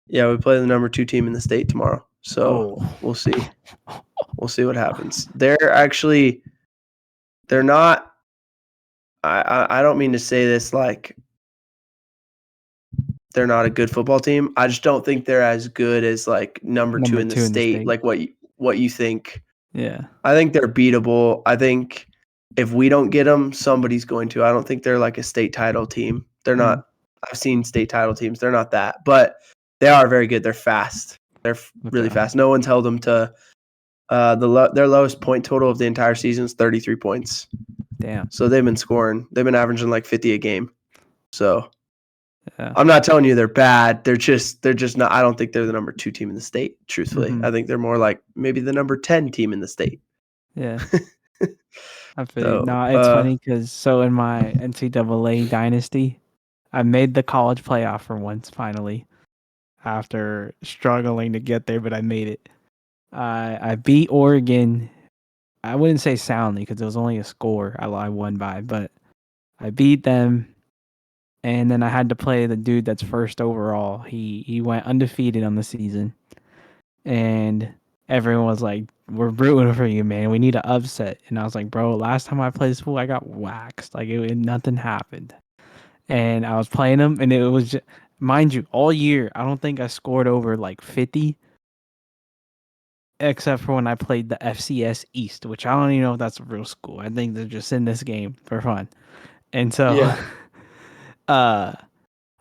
Yeah, we play the number 2 team in the state tomorrow. So Oh, we'll see. We'll see what happens. They're not. I don't mean to say this like they're not a good football team. I just don't think they're as good as like number 2 in the state. Like what you think. Yeah. I think they're beatable. I think if we don't get them, somebody's going to. I don't think they're like a state title team. They're not. I've seen state title teams. They're not that, but they are very good. They're fast. They're really fast. No one's held them to their lowest point total of the entire season is 33 points. Damn. So they've been scoring. They've been averaging like 50 a game. So I'm not telling you they're bad. They're just not. I don't think they're the number 2 team in the state. Truthfully, I think they're more like maybe the number 10 team in the state. Yeah. I feel you. No, it's funny because in my NCAA dynasty, I made the college playoff for once finally, after struggling to get there, but I made it. I beat Oregon. I wouldn't say soundly because it was only a score I won by, but I beat them. And then I had to play the dude that's first overall. He went undefeated on the season, and everyone was like, "We're rooting for you, man. We need an upset." And I was like, "Bro, last time I played this fool, I got waxed. Like nothing happened." And I was playing him, and it was just, mind you, all year I don't think I scored over like 50, except for when I played the FCS East, which I don't even know if that's a real school. I think they're just in this game for fun. And so, I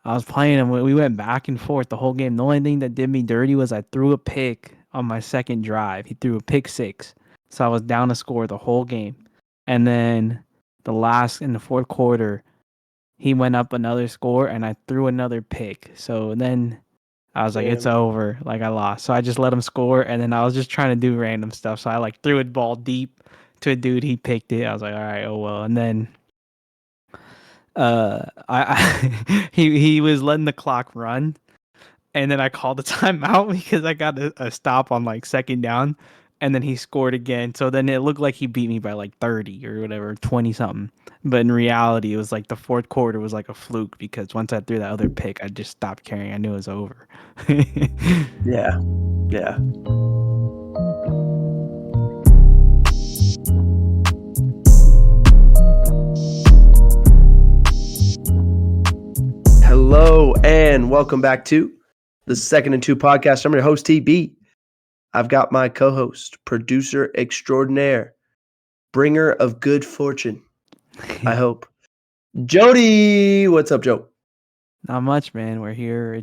was playing him. We went back and forth the whole game. The only thing that did me dirty was I threw a pick on my second drive. He threw a pick 6. So I was down to score the whole game. And then in the fourth quarter, he went up another score and I threw another pick. So then I was like, it's over. Like I lost. So I just let him score. And then I was just trying to do random stuff. So I like threw a ball deep to a dude. He picked it. I was like, all right, oh well. And then he was letting the clock run, and then I called the timeout because I got a stop on like second down, and then he scored again. So then it looked like he beat me by like 30 or whatever, 20 something. But in reality, it was like the fourth quarter was like a fluke because once I threw that other pick, I just stopped caring. I knew it was over. Yeah. Hello and welcome back to the Second and Two podcast. I'm your host, TB. I've got my co-host, producer extraordinaire, bringer of good fortune, I hope, Jody. What's up, Joe? Not much, man. We're here.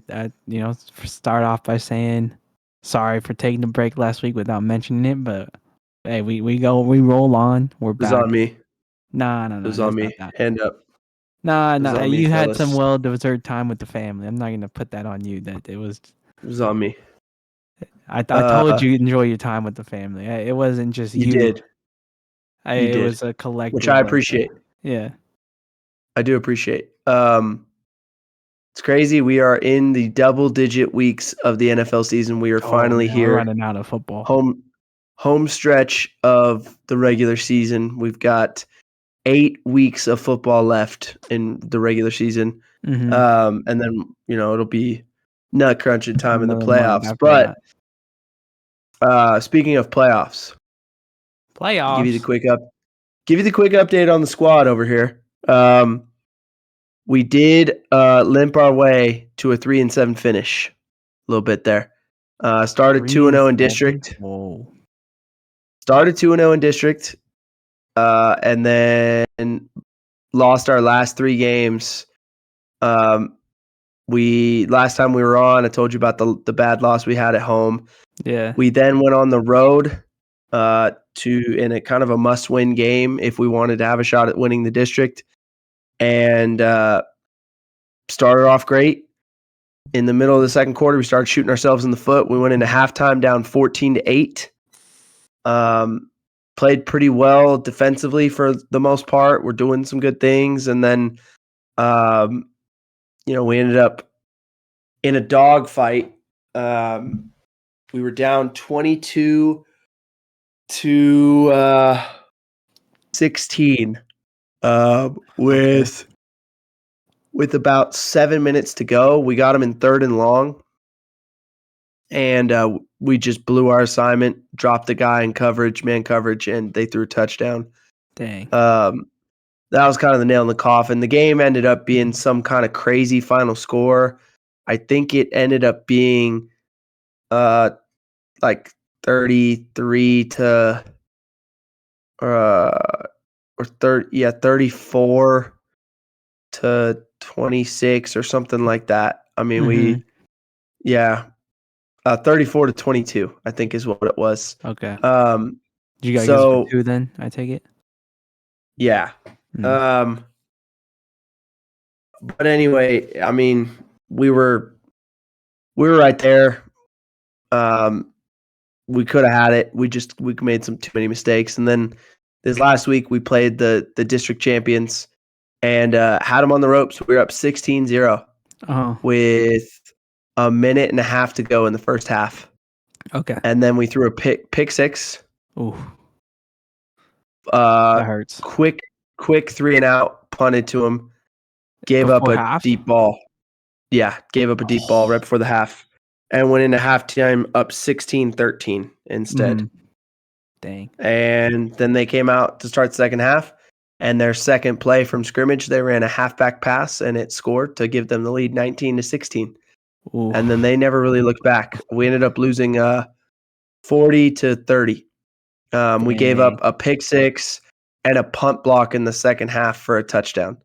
Start off by saying sorry for taking the break last week without mentioning it, but hey, we roll on. We're back. It was on me. No. It was on me. Hand up. Nah. You had some well-deserved time with the family. I'm not gonna put that on you. That it was on me. I told you enjoy your time with the family. It wasn't just you. You did. It was a collective, which I appreciate. Yeah, I do appreciate. It's crazy. We are in the double-digit weeks of the NFL season. We are finally here. We're running out of football. Home stretch of the regular season. We've got 8 weeks of football left in the regular season. And then, it'll be nut crunching time in the playoffs. But speaking of playoffs, give you the quick update on the squad over here. We did limp our way to a 3-7 finish a little bit there. Started 2-0 in district. Whoa. Started 2-0 in district. And then lost our last 3 games. Last time we were on, I told you about the bad loss we had at home. Yeah. We then went on the road in a kind of a must-win game if we wanted to have a shot at winning the district. And started off great. In the middle of the second quarter, we started shooting ourselves in the foot. We went into halftime down 14-8. Played pretty well defensively for the most part. We're doing some good things. And then, we ended up in a dogfight. We were down 22 to 16 with about 7 minutes to go. We got them in 3rd and long. and we just blew our assignment, dropped the guy in coverage, man coverage, and they threw a touchdown. Dang. That was kind of the nail in the coffin. The game ended up being some kind of crazy final score. I think it ended up being like 33 to or 34 to 26 or something like that. I mean, 34 to 22, I think is what it was. Okay. Did you guys get for 2 then, I take it? Yeah. But anyway, I mean, we were right there. We could have had it. We made too many mistakes. And then this last week we played the district champions and had them on the ropes. We were up 16-0 with a minute and a half to go in the first half. Okay. And then we threw a pick six. Ooh. That hurts. Quick 3-and-out, punted to him. Gave up a deep ball. Yeah, gave up a deep ball right before the half. And went into halftime up 16-13 instead. Dang. And then they came out to start the second half. And their second play from scrimmage, they ran a halfback pass, and it scored to give them the lead 19-16. Ooh. And then they never really looked back. We ended up losing 40-30. We gave up a pick six and a punt block in the second half for a touchdown.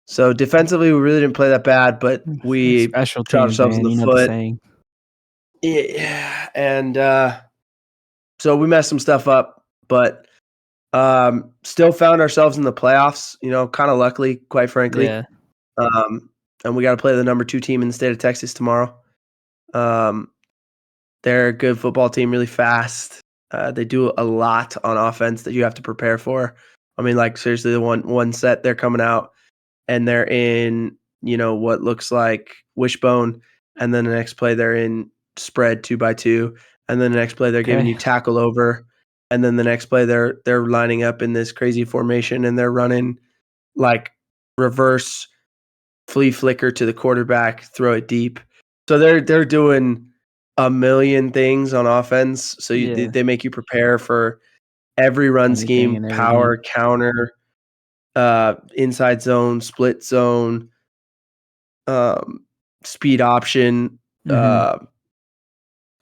So defensively, we really didn't play that bad, but we shot ourselves in the foot. Yeah, and so we messed some stuff up, but still found ourselves in the playoffs. Kind of luckily, quite frankly. Yeah. And we got to play the number 2 team in the state of Texas tomorrow. They're a good football team, really fast. They do a lot on offense that you have to prepare for. I mean, like seriously, the one set they're coming out and they're in, what looks like wishbone, and then the next play they're in spread 2x2, and then the next play they're giving you tackle over, and then the next play they're lining up in this crazy formation and they're running like reverse flea flicker to the quarterback, throw it deep. So they're doing a million things on offense. So they make you prepare for every run scheme, power, counter, inside zone, split zone, speed option,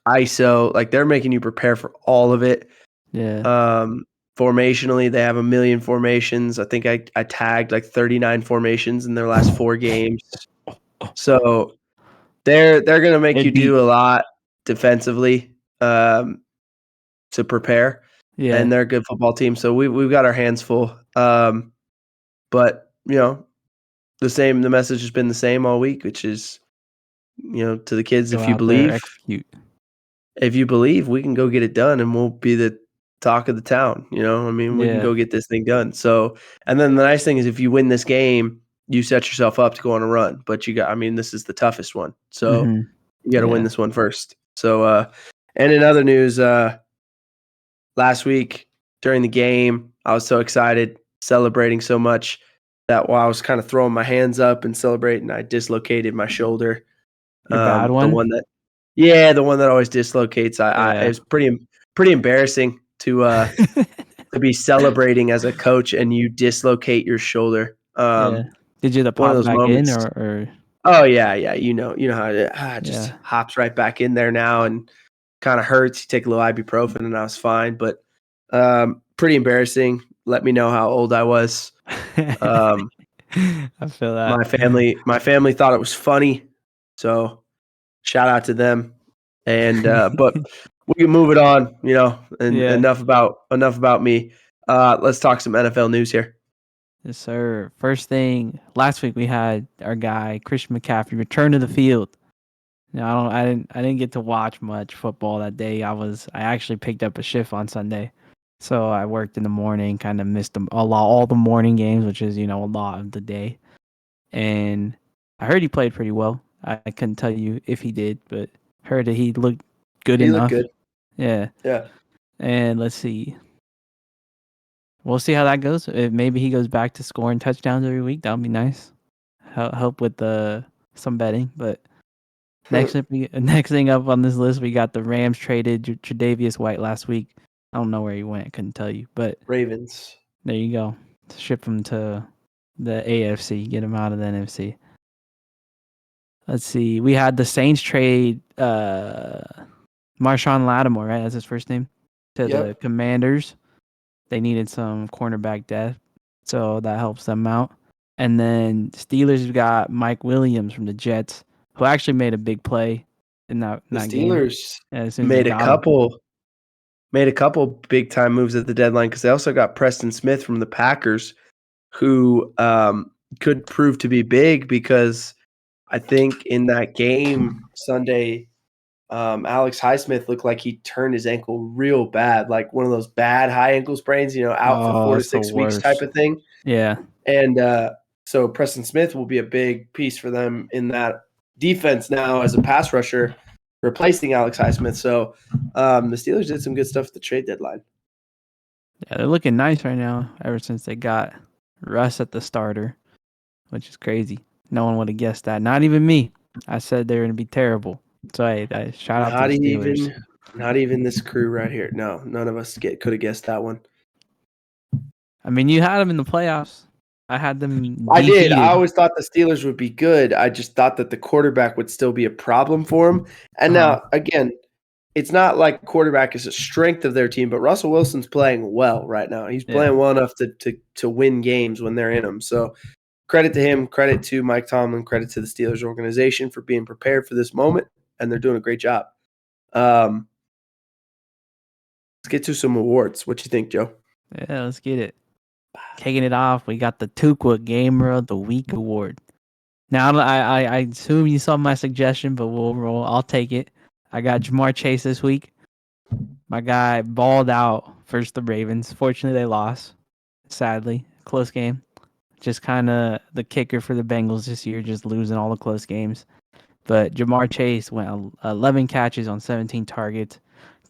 ISO. Like they're making you prepare for all of it. Yeah. Formationally, they have a million formations. I think I tagged like 39 formations in their last 4 games. So they're gonna make you do a lot defensively to prepare. Yeah. And they're a good football team. So we've got our hands full. But the message has been the same all week, which is, to the kids, if you believe, we can go get it done and we'll be the talk of the town. We can go get this thing done. So, and then the nice thing is if you win this game, you set yourself up to go on a run, but this is the toughest one. So you got to win this one first. So, and in other news, last week during the game, I was so excited, celebrating so much that while I was kind of throwing my hands up and celebrating, I dislocated my shoulder. Your bad one? The one that always dislocates. It was pretty embarrassing to be celebrating as a coach and you dislocate your shoulder. Did you pop back in or? Oh yeah. You know how it just hops right back in there now and kind of hurts. You take a little ibuprofen and I was fine, but pretty embarrassing. Let me know how old I was. I feel that. My family thought it was funny, so shout out to them. And but we can move it on, and enough about me. Let's talk some NFL news here. Yes, sir. First thing, last week we had our guy Christian McCaffrey return to the field. Now I didn't get to watch much football that day. I actually picked up a shift on Sunday, so I worked in the morning. Kind of missed all the morning games, which is a lot of the day. And I heard he played pretty well. I couldn't tell you if he did, but heard that he looked good enough. He looked good. Yeah. And let's see. We'll see how that goes. If maybe he goes back to scoring touchdowns every week. That would be nice. Help with some betting, but Next thing up on this list, we got the Rams traded Tre'Davious White last week. I don't know where he went. Couldn't tell you, but Ravens. There you go. Ship him to the AFC. Get him out of the NFC. Let's see. We had the Saints trade Marshawn Lattimore, right? That's his first name. To the Commanders. They needed some cornerback depth, so that helps them out. And then Steelers got Mike Williams from the Jets, who actually made a big play in that The game. Steelers As soon as made a couple big time moves at the deadline because they also got Preston Smith from the Packers, who could prove to be big because I think in that game Sunday, Alex Highsmith looked like he turned his ankle real bad, like one of those bad high ankle sprains, out for 4 to 6 weeks type of thing. Yeah. And so Preston Smith will be a big piece for them in that defense now as a pass rusher, replacing Alex Highsmith. So the Steelers did some good stuff at the trade deadline. Yeah, they're looking nice right now ever since they got Russ at the starter, which is crazy. No one would have guessed that. Not even me. I said they were going to be terrible. So I shout out to the Steelers. Not even this crew right here. No, none of us could have guessed that one. I mean, you had them in the playoffs. I had them. I did. I always thought the Steelers would be good. I just thought that the quarterback would still be a problem for them. And now, again, it's not like quarterback is a strength of their team, but Russell Wilson's playing well right now. He's playing well enough to win games when they're in them. So credit to him, credit to Mike Tomlin, credit to the Steelers organization for being prepared for this moment, and they're doing a great job. Let's get to some awards. What you think, Joe? Yeah, let's get it. Kicking it off, we got the Tukwa Gamer of the Week award. Now, I assume you saw my suggestion, but we'll roll. I'll take it. I got Jamar Chase this week. My guy balled out versus the Ravens. Fortunately, they lost. Sadly, close game. Just kind of the kicker for the Bengals this year, just losing all the close games. But Jamar Chase went 11 catches on 17 targets,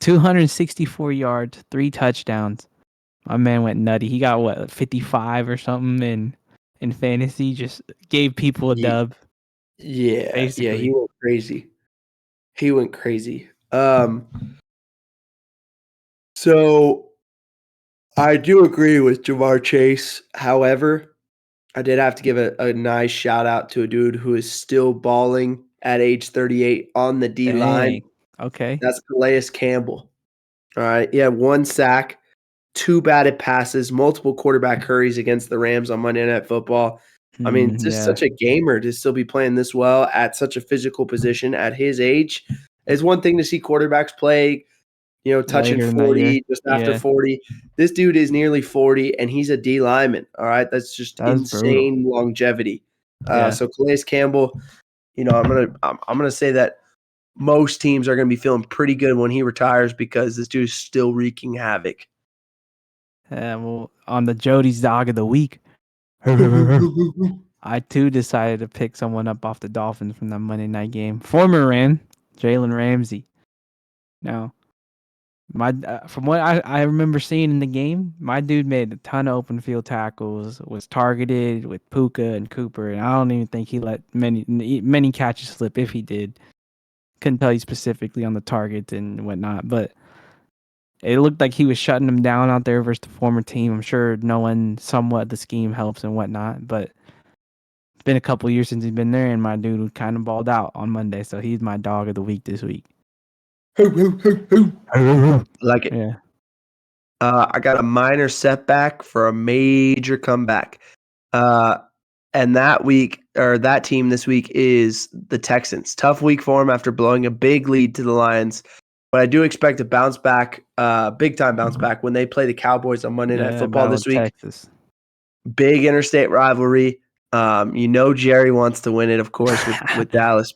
264 yards, 3 touchdowns. My man went nutty. He got 55 or something in fantasy. Just gave people a dub. Yeah, basically. He went crazy. So I do agree with Jamar Chase. However, I did have to give a nice shout out to a dude who is still balling at age 38 on the D line. Okay. That's Calais Campbell. All right. Yeah, 1 sack, 2 batted passes, multiple quarterback hurries against the Rams on Monday Night Football. I mean, just such a gamer to still be playing this well at such a physical position at his age. It's one thing to see quarterbacks play, touching 40, just after 40. This dude is nearly 40, and he's a D lineman. All right, that's just insane longevity. So Calais Campbell, I'm gonna say that most teams are gonna be feeling pretty good when he retires because this dude is still wreaking havoc. Well, on the Jody's Dog of the Week, I too decided to pick someone up off the Dolphins from that Monday night game. Former Ram, Jalen Ramsey. Now, from what I remember seeing in the game, my dude made a ton of open field tackles, was targeted with Puka and Cooper, and I don't even think he let many catches slip if he did. Couldn't tell you specifically on the targets and whatnot, but it looked like he was shutting them down out there versus the former team. I'm sure knowing somewhat the scheme helps and whatnot, but it's been a couple years since he's been there, and my dude kind of balled out on Monday, so he's my dog of the week this week. Like it. Yeah. I got a minor setback for a major comeback. And that team this week is the Texans. Tough week for them after blowing a big lead to the Lions. But I do expect a bounce back, big time bounce back when they play the Cowboys on Monday Night Football this week. Texas. Big interstate rivalry. Jerry wants to win it, of course, with Dallas.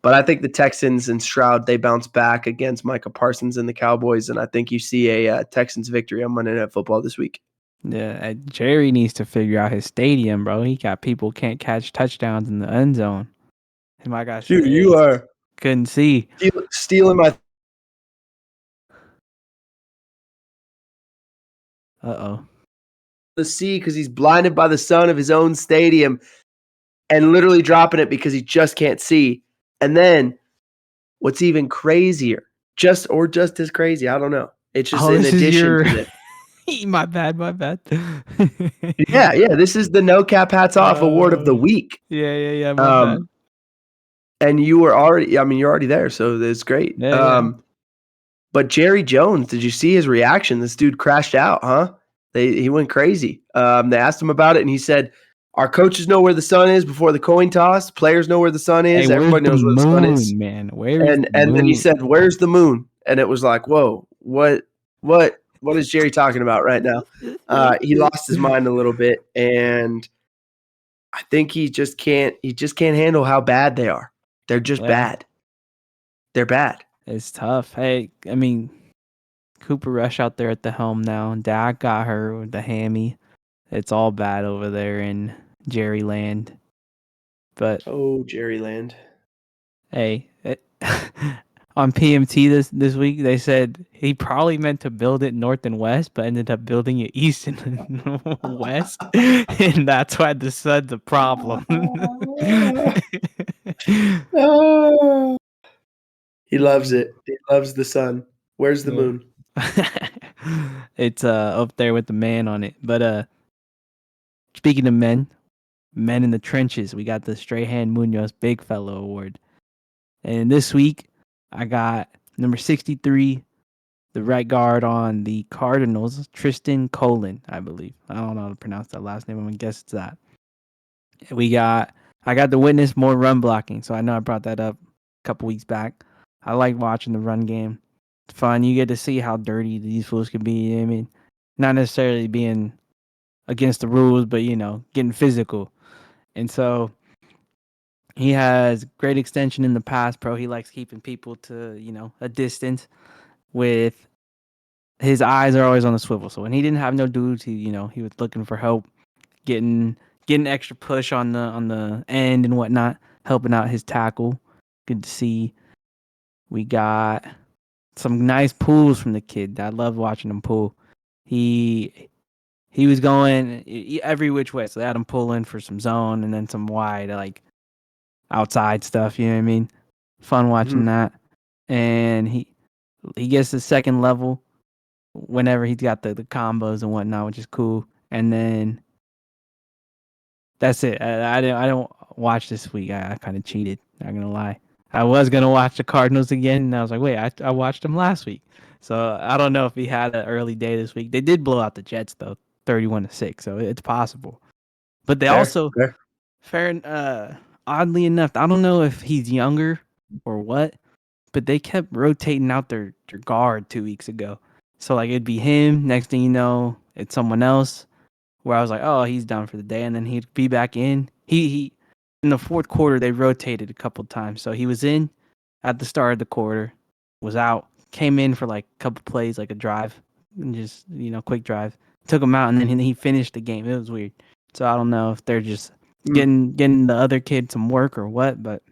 But I think the Texans and Stroud, they bounce back against Micah Parsons and the Cowboys. And I think you see a Texans victory on Monday Night Football this week. Yeah, Jerry needs to figure out his stadium, bro. He got people can't catch touchdowns in the end zone. And my gosh, dude, you are couldn't see stealing my. To see because he's blinded by the sun of his own stadium, and literally dropping it because he just can't see. And then what's even crazier, just as crazy, I don't know. It's just in addition to this. My bad. Yeah. This is the No Cap Hats Off award of the week. Yeah. My bad. And you're already there, so it's great. Yeah. But Jerry Jones, did you see his reaction? This dude crashed out, huh? He went crazy. They asked him about it, and he said, "Our coaches know where the sun is before the coin toss. Players know where the sun is. Hey, Everybody knows where the sun is." Man, And then he said, "Where's the moon?" And it was like, "Whoa, what is Jerry talking about right now?" He lost his mind a little bit, and I think he just can't handle how bad they are. They're just bad. They're bad. It's tough. Hey, I mean, Cooper Rush out there at the helm now. Dak got hurt with the hammy. It's all bad over there in Jerryland. But Jerryland. Hey, on PMT this week they said he probably meant to build it north and west, but ended up building it east and west, and that's why the sun's a problem. He loves it. He loves the sun. Where's the moon? It's up there with the man on it. But speaking of men in the trenches, we got the Strahan Munoz Big Fellow Award. And this week I got number 63, the right guard on the Cardinals, Tristan Colin, I believe. I don't know how to pronounce that last name. I'm gonna guess it's that. I got to witness more run blocking, so I know I brought that up a couple weeks back. I like watching the run game. It's fun. You get to see how dirty these fools can be. I mean, not necessarily being against the rules, but getting physical. And so he has great extension in the pass pro. He likes keeping people to, a distance. With his eyes are always on the swivel. So when he didn't have no dudes, he was looking for help, getting extra push on the end and whatnot, helping out his tackle. Good to see. We got some nice pulls from the kid. I love watching him pull. He was going every which way. So they had him pull in for some zone and then some wide, like outside stuff. You know what I mean? Fun watching that. And he gets the second level whenever he's got the combos and whatnot, which is cool. And then that's it. I don't watch this week. I kind of cheated. Not gonna lie. I was gonna watch the Cardinals again, and I was like, wait, I watched them last week. So I don't know if he had an early day this week. They did blow out the Jets though, 31-6. So it's possible. But they oddly enough, I don't know if he's younger or what, but they kept rotating out their guard 2 weeks ago. So like it'd be him. Next thing you know, it's someone else. Where I was like, oh, he's done for the day, and then he'd be back in. He in the fourth quarter they rotated a couple times, so he was in at the start of the quarter, was out, came in for like a couple plays, like a drive, and just quick drive, took him out, and then he finished the game. It was weird. So I don't know if they're just getting the other kid some work or what, but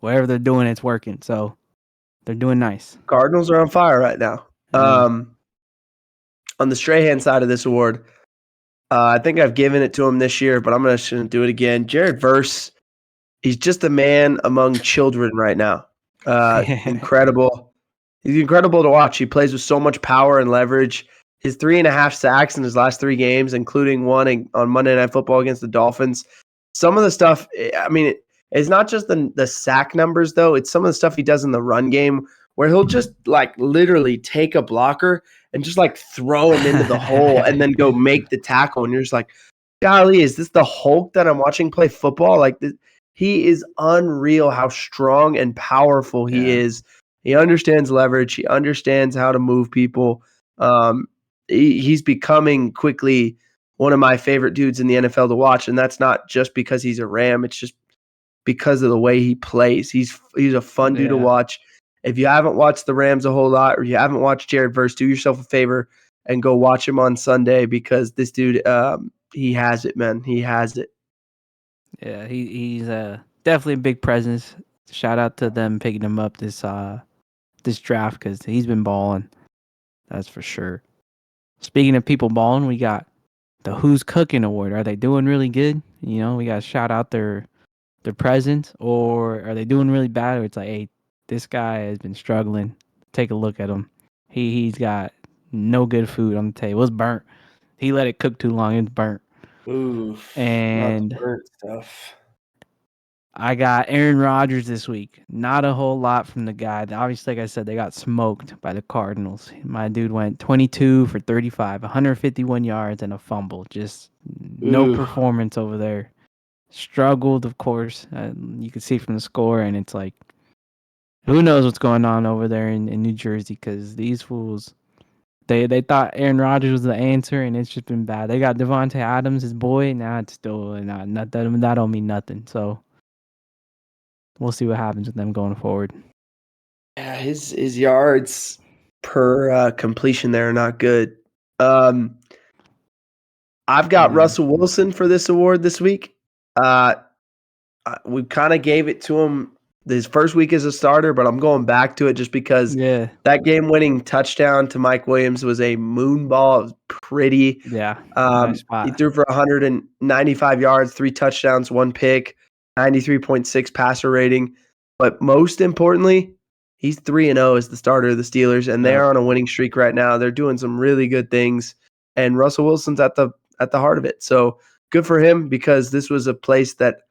whatever they're doing, it's working. So they're doing nice. Cardinals are on fire right now. On the Strahan side of this award, I think I've given it to him this year, but I'm going to do it again. Jared Verse, he's just a man among children right now. Incredible. He's incredible to watch. He plays with so much power and leverage. His 3.5 sacks in his last 3 games, including one on Monday Night Football against the Dolphins. Some of the stuff, I mean, it's not just the sack numbers, though. It's some of the stuff he does in the run game where he'll just like literally take a blocker and just like throw him into the hole and then go make the tackle. And you're just like, golly, is this the Hulk that I'm watching play football? Like, he is unreal how strong and powerful he is. He understands leverage. He understands how to move people. He's becoming quickly one of my favorite dudes in the NFL to watch. And that's not just because he's a Ram. It's just because of the way he plays. He's a fun dude to watch. If you haven't watched the Rams a whole lot, or you haven't watched Jared Verse, do yourself a favor and go watch him on Sunday, because this dude, he has it, man. He has it. Yeah, he's definitely a big presence. Shout out to them picking him up this draft, because he's been balling. That's for sure. Speaking of people balling, we got the Who's Cooking Award. Are they doing really good? We got to shout out their their presence, or are they doing really bad? Or it's like, hey, this guy has been struggling. Take a look at him. He's got no good food on the table. It's burnt. He let it cook too long. It's burnt. Oof, And not the burnt stuff. I got Aaron Rodgers this week. Not a whole lot from the guy. Obviously, like I said, they got smoked by the Cardinals. My dude went 22 for 35, 151 yards and a fumble. Just no performance over there. Struggled, of course. You can see from the score, and it's like, who knows what's going on over there in New Jersey, because these fools, they thought Aaron Rodgers was the answer, and it's just been bad. They got Devontae Adams, his boy. Now it's still not that don't mean nothing. So we'll see what happens with them going forward. Yeah, his yards per completion there are not good. I've got Russell Wilson for this award this week. We kind of gave it to him his first week as a starter, but I'm going back to it just because that game-winning touchdown to Mike Williams was a moon ball. It was pretty. Nice spot. He threw for 195 yards, 3 touchdowns, 1 pick, 93.6 passer rating. But most importantly, he's 3-0 as the starter of the Steelers, and they're on a winning streak right now. They're doing some really good things, and Russell Wilson's at the heart of it. So good for him, because this was a place that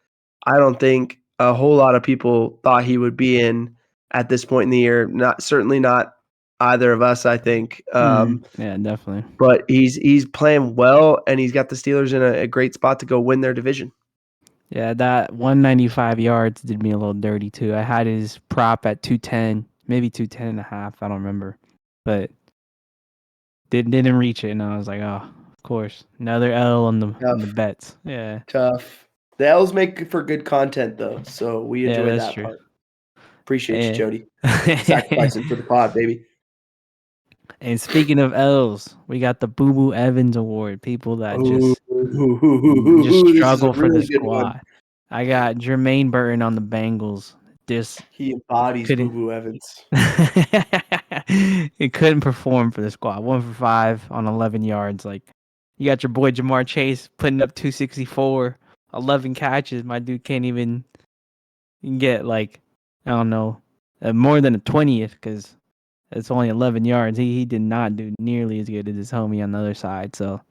I don't think a whole lot of people thought he would be in at this point in the year. Certainly not either of us, I think. Yeah, definitely. But he's playing well, and he's got the Steelers in a great spot to go win their division. Yeah, that 195 yards did me a little dirty too. I had his prop at 210, maybe 210 and a half. I don't remember, but didn't reach it, and I was like, oh, of course, another L on the bets. Yeah, tough. The L's make for good content though, so we enjoy that part. Appreciate you, Jody. Sacrificing for the pod, baby. And speaking of L's, we got the Boo Boo Evans Award. People that just struggle for the squad. I got Jermaine Burton on the Bengals. He embodies Boo Boo Evans. He couldn't perform for the squad. 1 for 5 on 11 yards. Like, you got your boy Jamar Chase putting up 264, 11 catches. My dude can't even get, like, I don't know, more than a 20th, because it's only 11 yards. He did not do nearly as good as his homie on the other side. So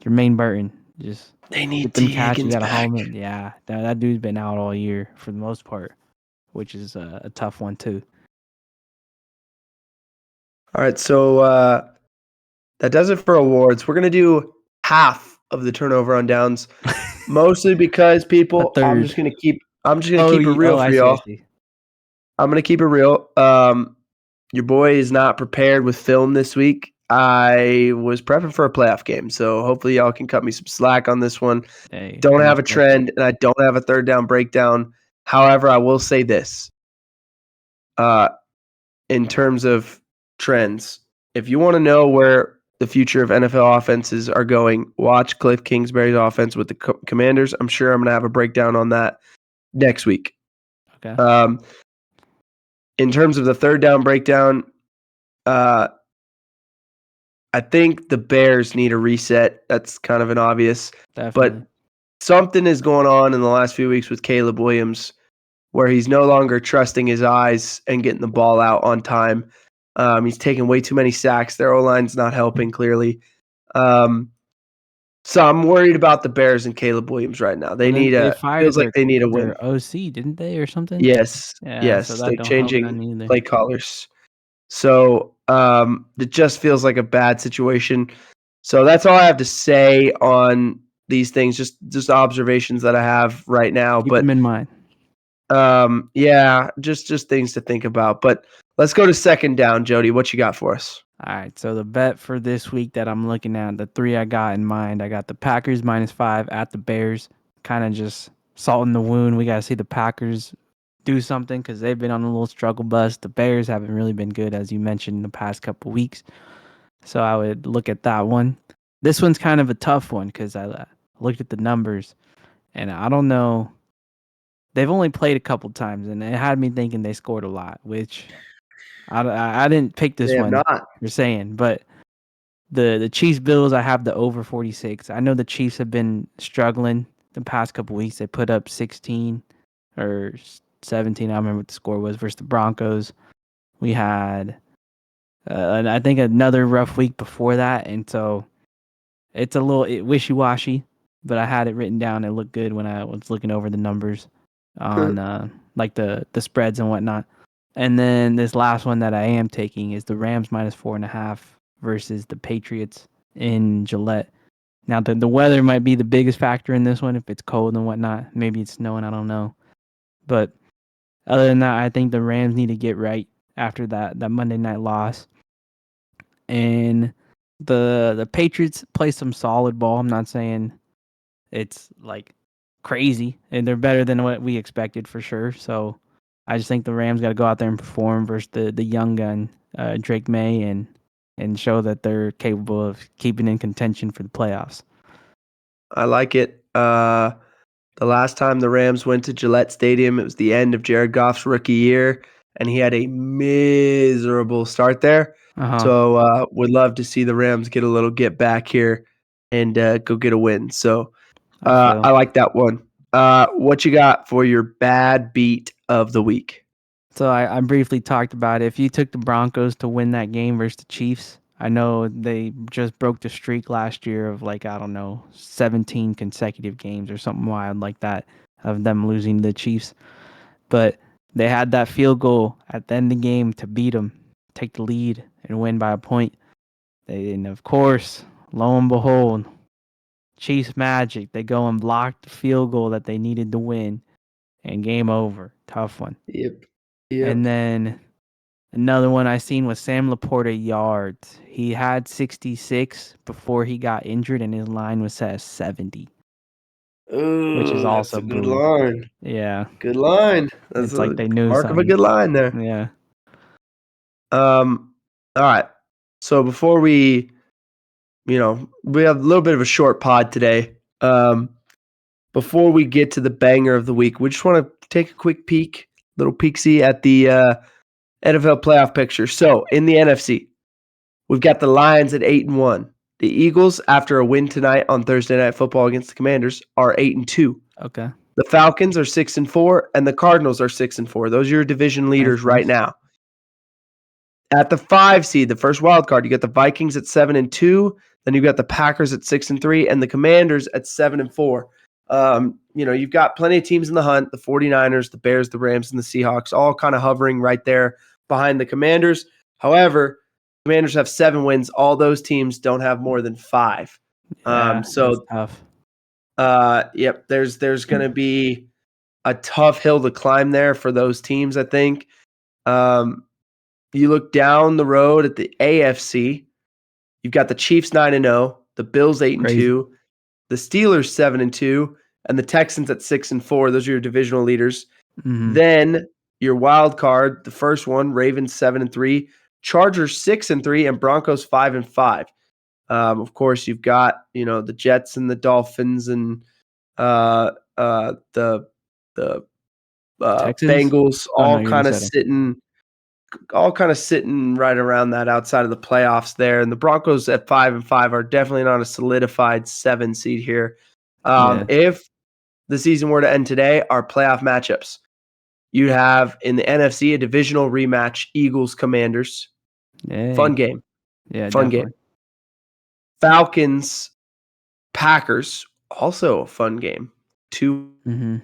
Jermaine Burton, just they need get them catches, got a helmet. Yeah, that dude's been out all year for the most part, which is a tough one too. All right, so that does it for awards. We're gonna do half of the turnover on downs, mostly because people. I'm just gonna keep it real for y'all. I'm gonna keep it real. Your boy is not prepared with film this week. I was prepping for a playoff game, so hopefully y'all can cut me some slack on this one. Don't have a trend, and I don't have a third down breakdown. However, I will say this. In terms of trends, if you want to know where the future of NFL offenses are going, watch Cliff Kingsbury's offense with the Commanders. I'm sure I'm going to have a breakdown on that next week. Okay. In terms of the third down breakdown, I think the Bears need a reset. That's kind of an obvious. Definitely. But something is going on in the last few weeks with Caleb Williams, where he's no longer trusting his eyes and getting the ball out on time. He's taking way too many sacks. Their O-line's not helping, clearly. So I'm worried about the Bears and Caleb Williams right now. They need feels like they need a win. Their OC, didn't they, or something? Yes. Yeah, yes. So they're changing play callers. So it just feels like a bad situation. So that's all I have to say on these things. Just observations that I have right now. Keep them in mind. Yeah, just things to think about. But let's go to second down, Jody. What you got for us? All right, so the bet for this week that I'm looking at, the 3 I got in mind, I got the Packers -5 at the Bears. Kind of just salt in the wound. We got to see the Packers do something, because they've been on a little struggle bus. The Bears haven't really been good, as you mentioned, in the past couple weeks. So I would look at that one. This one's kind of a tough one, because I looked at the numbers, and I don't know. They've only played a couple times, and it had me thinking they scored a lot, which I didn't pick this one. Not. You're saying, but the Chiefs Bills, I have the over 46. I know the Chiefs have been struggling the past couple weeks. They put up 16. or 17. I don't remember what the score was versus the Broncos. We had, and I think another rough week before that, and so it's a little wishy-washy. But I had it written down. It looked good when I was looking over the numbers on like the spreads and whatnot. And then this last one that I am taking is the Rams -4.5 versus the Patriots in Gillette. Now the weather might be the biggest factor in this one. If it's cold and whatnot, maybe it's snowing. I don't know. But other than that, I think the Rams need to get right after that Monday night loss. And the Patriots play some solid ball. I'm not saying it's like crazy, and they're better than what we expected for sure. So I just think the Rams got to go out there and perform versus the young gun Drake May and show that they're capable of keeping in contention for the playoffs. I like it. The last time the Rams went to Gillette Stadium, it was the end of Jared Goff's rookie year, and he had a miserable start there. So would love to see the Rams get a little get back here and go get a win. So I like that one. What you got for your bad beat of the week? So I briefly talked about it. If you took the Broncos to win that game versus the Chiefs, I know they just broke the streak last year of 17 consecutive games or something wild like that of them losing to the Chiefs. But they had that field goal at the end of the game to beat them, take the lead, and win by a point. And of course, lo and behold, Chiefs magic. They go and block the field goal that they needed to win, and game over. Tough one. Yep. And then another one I seen was Sam Laporta yards. He had 66 before he got injured, and his line was set at 70. Ooh, which is also that's a good line. Yeah. Good line. That's It's like they knew mark something. of a good line there. Yeah. All right. So before we have a little bit of a short pod today. Before we get to the banger of the week, we just want to take a quick little peek-see at the NFL playoff picture. So in the NFC, we've got the Lions at 8-1. The Eagles, after a win tonight on Thursday Night Football against the Commanders, are 8-2. Okay. The Falcons are 6-4, and the Cardinals are 6-4. Those are your division leaders right now. At the 5 seed, the first wild card, you got the Vikings at 7-2. Then you've got the Packers at 6-3, and the Commanders at 7-4. You've got plenty of teams in the hunt: the 49ers, the Bears, the Rams, and the Seahawks, all kind of hovering right there behind the Commanders. However, the Commanders have 7 wins. All those teams don't have more than 5. That's tough. Yep, there's going to be a tough hill to climb there for those teams, I think. You look down the road at the AFC, you've got the Chiefs 9-0, the Bills 8-2, the Steelers 7-2, and the Texans at 6-4. Those are your divisional leaders. Mm-hmm. Then your wild card, the first one, Ravens 7-3, Chargers 6-3, and Broncos 5-5. Of course, you've got the Jets and the Dolphins and the Bengals all kind of sitting right around that outside of the playoffs there. And the Broncos at 5-5 are definitely not a solidified 7 seed here. If the season were to end today, our playoff matchups, you have in the NFC a divisional rematch, Eagles Commanders. Fun game. Yeah, fun definitely. game. Falcons Packers, also a fun game. 2. Mm-hmm.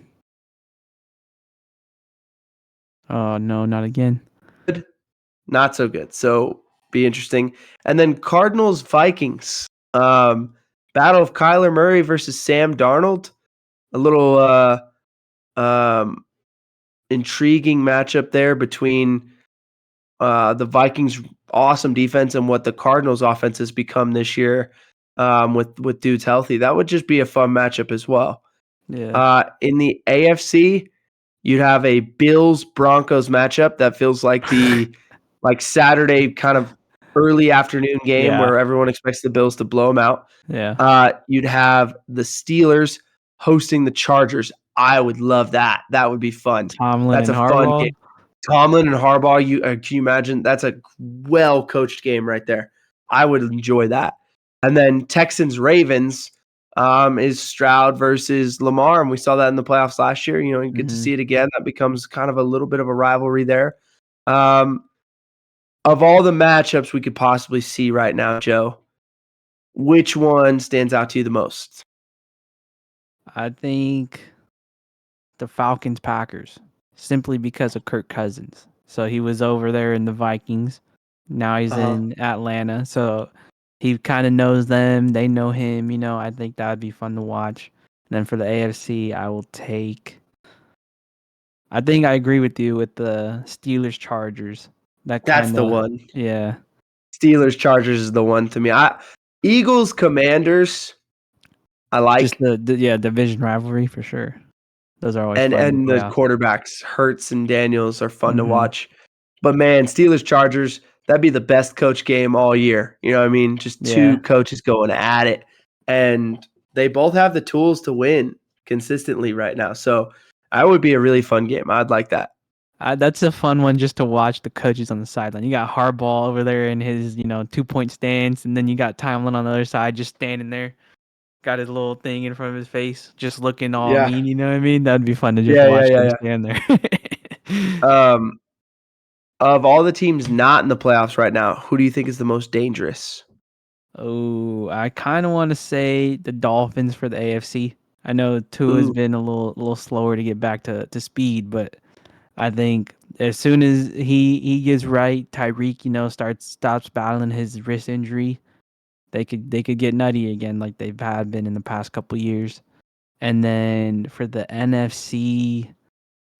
Oh no, not again. Not so good. So be interesting. And then Cardinals Vikings. Battle of Kyler Murray versus Sam Darnold. A little intriguing matchup there between the Vikings' awesome defense and what the Cardinals' offense has become this year with dudes healthy. That would just be a fun matchup as well. Yeah. In the AFC, you'd have a Bills-Broncos matchup that feels like the Saturday kind of early afternoon game where everyone expects the Bills to blow them out. Yeah. You'd have the Steelers hosting the Chargers. I would love that. That would be fun. That's a fun game. Tomlin and Harbaugh, can you imagine? That's a well-coached game right there. I would enjoy that. And then Texans-Ravens, is Stroud versus Lamar, and we saw that in the playoffs last year. You get to see it again. That becomes kind of a little bit of a rivalry there. Of all the matchups we could possibly see right now, Joe, which one stands out to you the most? I think the Falcons-Packers, simply because of Kirk Cousins. So he was over there in the Vikings. Now he's in Atlanta. So he kind of knows them. They know him. I think that would be fun to watch. And then for the AFC, I think I agree with you with the Steelers-Chargers. That's the one. Yeah. Steelers-Chargers is the one to me. Eagles-Commanders, I like. Just the division rivalry for sure. Those are always fun. And the quarterbacks, Hurts and Daniels, are fun to watch. But man, Steelers-Chargers, that'd be the best coach game all year. You know what I mean? Just two coaches going at it. And they both have the tools to win consistently right now. So that would be a really fun game. I'd like that. That's a fun one just to watch the coaches on the sideline. You got Harbaugh over there in his 2-point stance, and then you got Tomlin on the other side just standing there. Got his little thing in front of his face, just looking all mean, you know what I mean? That'd be fun to just watch him stand there. Of all the teams not in the playoffs right now, who do you think is the most dangerous? Oh, I kind of want to say the Dolphins for the AFC. I know Tua has been a little slower to get back to speed, but I think as soon as he gets right, Tyreek, stops battling his wrist injury, they could get nutty again like they've been in the past couple years. And then for the NFC,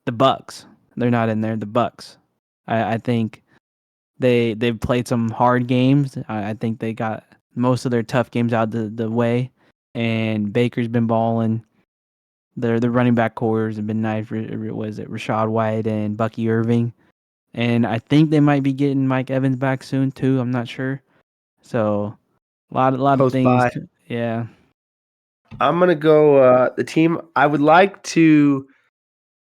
the Bucks. They're not in there. The Bucks. I think they've played some hard games. I think they got most of their tough games out the way. And Baker's been balling. The running back cores have been nice. Was it Rashad White and Bucky Irving? And I think they might be getting Mike Evans back soon too. I'm not sure. So a lot of things. Yeah. I'm gonna go the team. I would like to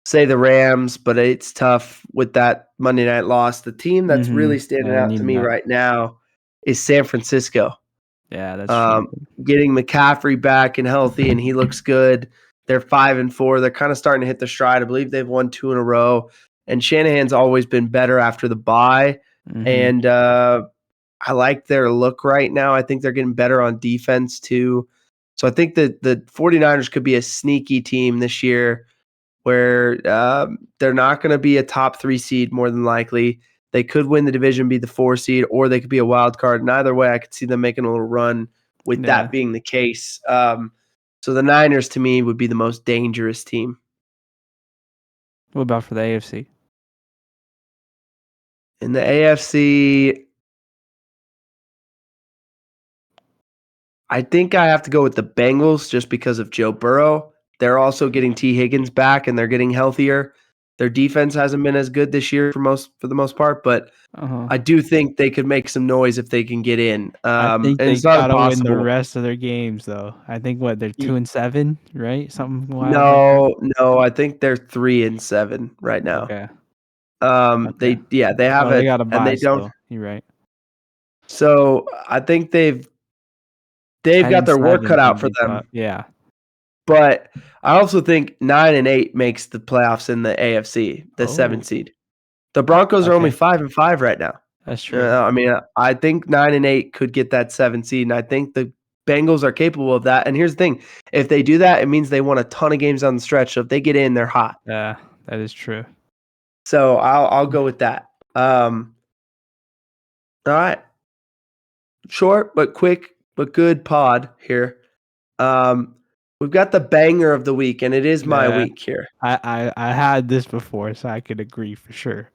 say the Rams, but it's tough with that Monday night loss. The team that's really standing out to me right now is San Francisco. Yeah, that's true. Getting McCaffrey back and healthy, and he looks good. They're 5-4. They're kind of starting to hit the stride. I believe they've won 2 in a row. And Shanahan's always been better after the bye. And I like their look right now. I think they're getting better on defense too. So I think that the 49ers could be a sneaky team this year where they're not going to be a top 3 seed more than likely. They could win the division, be the 4 seed, or they could be a wild card. And either way, I could see them making a little run with that being the case. So the Niners, to me, would be the most dangerous team. What about for the AFC? In the AFC, I think I have to go with the Bengals just because of Joe Burrow. They're also getting T. Higgins back, and they're getting healthier. Their defense hasn't been as good this year for the most part, but I do think they could make some noise if they can get in. I think they gotta win the rest of their games, though. I think they're 2-7, right? Something wild. No, I think they're 3-7 right now. Okay. They have they got a bye, and they don't. So you're right. So I think they've got their work cut out for them. Yeah. But I also think 9-8 makes the playoffs in the AFC, the 7 seed. The Broncos are only 5-5 right now. That's true. I think 9-8 could get that 7 seed, and I think the Bengals are capable of that. And here's the thing: if they do that, it means they won a ton of games on the stretch. So if they get in, they're hot. Yeah, that is true. So I'll go with that. All right, short but quick but good pod here. We've got the banger of the week, and it is my week here. I had this before, so I could agree for sure.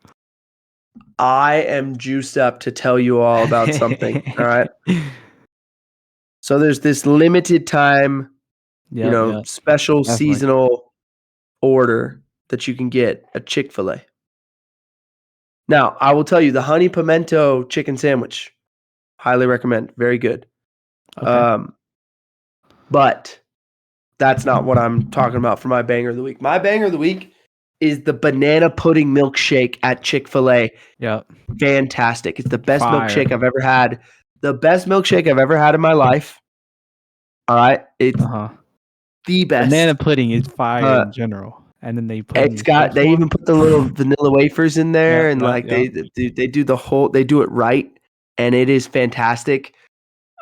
I am juiced up to tell you all about something. All right. So there's this limited time, special seasonal order that you can get at Chick-fil-A. Now, I will tell you the honey pimento chicken sandwich. Highly recommend. Very good. Okay. But that's not what I'm talking about for my banger of the week. My banger of the week is the banana pudding milkshake at Chick-fil-A. Yep. Fantastic. It's the best milkshake I've ever had. The best milkshake I've ever had in my life. All right, it's Uh-huh. the best. Banana pudding is fire in general, and then they put in It's the got. They even put the little vanilla wafers in there, and like they do the whole. They do it right, and it is fantastic.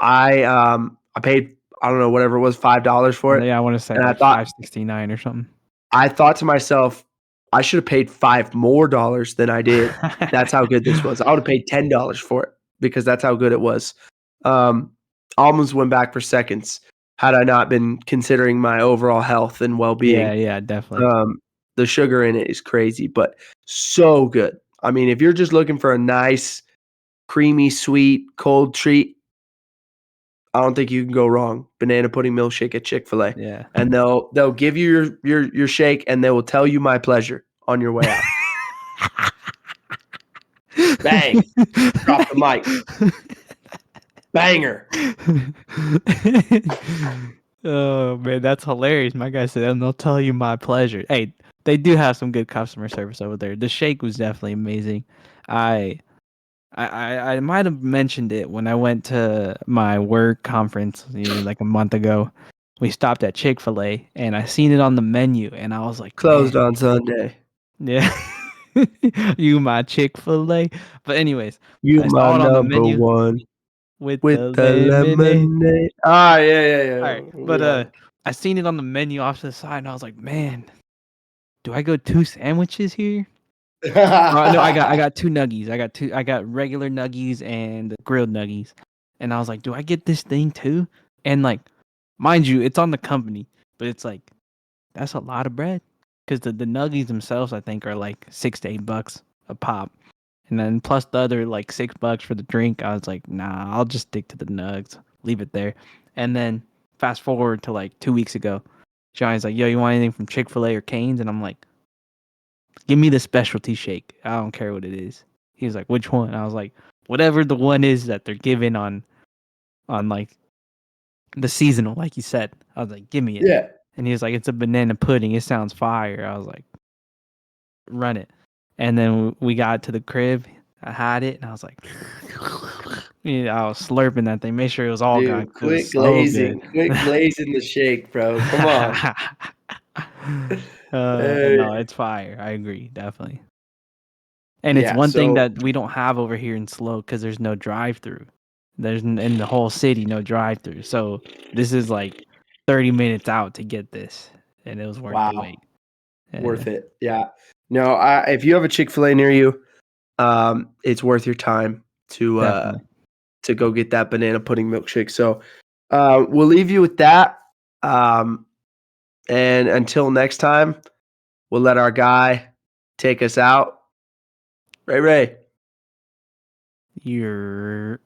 I paid, I don't know, whatever it was, $5 for it. Yeah, I want to say And like $5.69 or something. I thought to myself, I should have paid $5 more than I did. That's how good this was. I would have paid $10 for it because that's how good it was. Almost went back for seconds had I not been considering my overall health and well-being. Yeah, definitely. The sugar in it is crazy, but so good. I mean, if you're just looking for a nice, creamy, sweet, cold treat, I don't think you can go wrong. Banana pudding milkshake at Chick-fil-A. Yeah. And they'll give you your shake and they will tell you my pleasure on your way out. Bang. Drop the mic. Banger. Oh man, that's hilarious. My guy said, and they'll tell you my pleasure. Hey, they do have some good customer service over there. The shake was definitely amazing. I might have mentioned it when I went to my work conference like a month ago. We stopped at Chick-fil-A and I seen it on the menu and I was like, closed man. on Sunday. Yeah. You my Chick-fil-A. But anyways, you I my saw it on the number menu one with with the lemonade. Ah, yeah. All right, but I seen it on the menu off to the side and I was like, man, do I go 2 sandwiches here? No, I got 2 nuggies. I got regular nuggies and the grilled nuggies. And I was like, do I get this thing too? And like, mind you, it's on the company, but it's like, that's a lot of bread. Because the nuggies themselves, I think, are like $6 to $8 a pop. And then plus the other like $6 for the drink. I was like, nah, I'll just stick to the nugs. Leave it there. And then fast forward to like 2 weeks ago, Johnny's like, yo, you want anything from Chick-fil-A or Cane's? And I'm like, give me the specialty shake. I don't care what it is. He was like, which one? I was like, whatever the one is that they're giving on like the seasonal, like you said. I was like, give me it. Yeah. And he was like, it's a banana pudding. It sounds fire. I was like, run it. And then we got to the crib. I had it, and I was like, I was slurping that thing. Make sure it was all gone. Dude, It was so good. quit glazing the shake, bro. Come on. No, it's fire. I agree, definitely. And it's Yeah, one thing that we don't have over here in Slow because there's no drive-through. There's in the whole city no drive-through. So this is like 30 minutes out to get this, and it was worth the wait. Worth it. Yeah. No, if you have a Chick-fil-A near you, it's worth your time to go get that banana pudding milkshake. So we'll leave you with that. And until next time, we'll let our guy take us out. Ray. You're